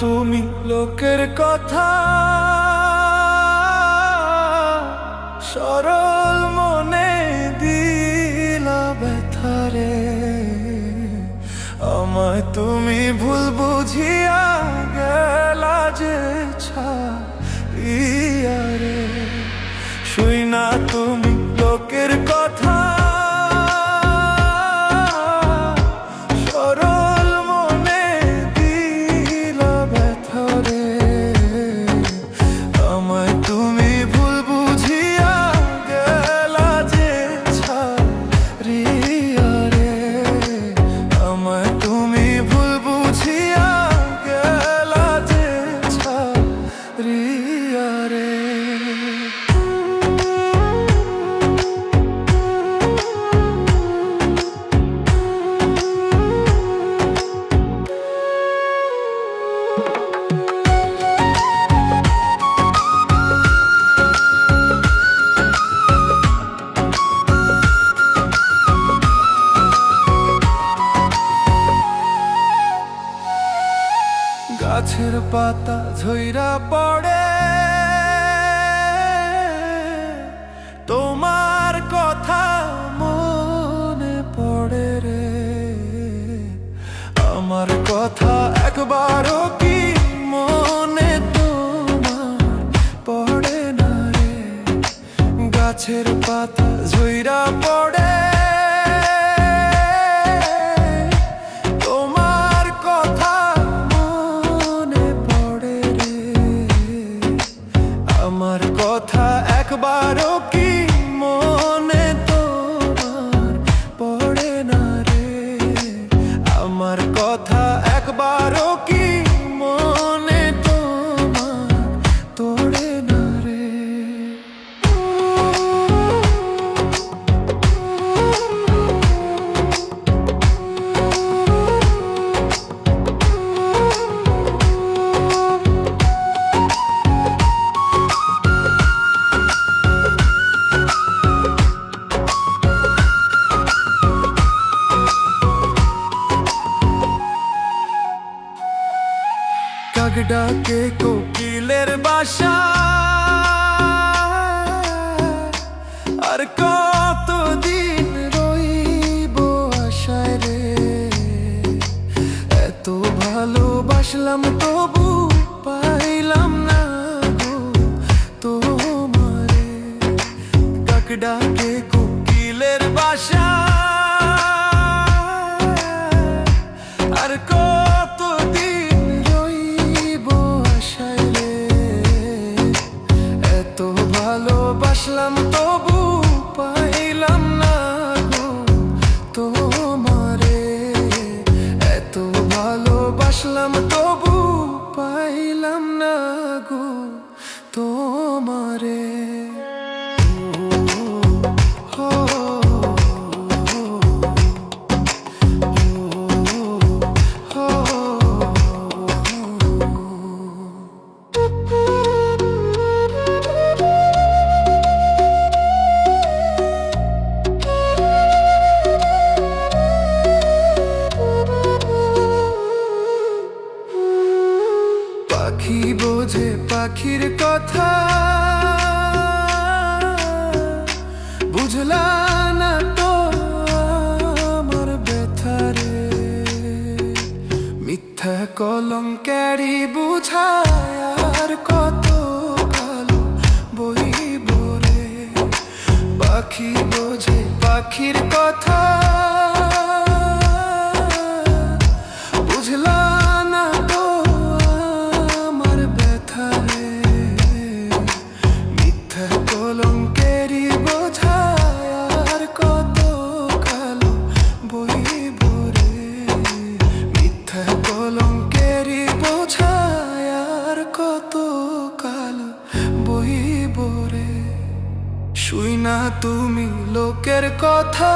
তুমি লোকের কথা সরল মনে দিলা ব্যথারে। আমায় তুমি ভুল বুঝিয়া গেলা যে ছাড়িয়া রে। শুই না তুমি লোকের কথা গাছের পাতা ঝইরা পড়ে তোমার কথা মনে পড়ে রে। আমার কথা একবারও কি মনে তোমার পড়ে না রে। গাছের পাতা ঝইরা পড়ে আমার কথা একবারও কি মনে তোমার পড়ে না রে। আমার কথা একবারও কি মনে তোমার পড়ে না রে। কাক ডাকে কোকিলের বাসা আর কতদিন রইব আশায় রে। এত ভালোবাসলাম তবু পাইলাম না গো তোমারে। কাক ডাকে কোকিলের বাসা আর কতদিন ভালোবাসলাম তবু পাইলাম না গো তোমারে। এত ভালোবাসলাম তবু পাইলাম না গো তোমারে। পাখি বোঝে পাখির কথা বুঝলা না তো আমার ব্যথারে। মিথ্যা কলঙ্কেরই বুঝায় আর কত কালো বইব রে। পাখি বোঝে পাখির কথা বুঝলা না তো আমার ব্যথারে। মিথ্যা কলঙ্কেরই বোঝায় আর কত কালো বইব রে। মিথ্যা কলঙ্কেরই বোঝায় আর কত কালো বইব রে। শুই না তুমি লোকের কথা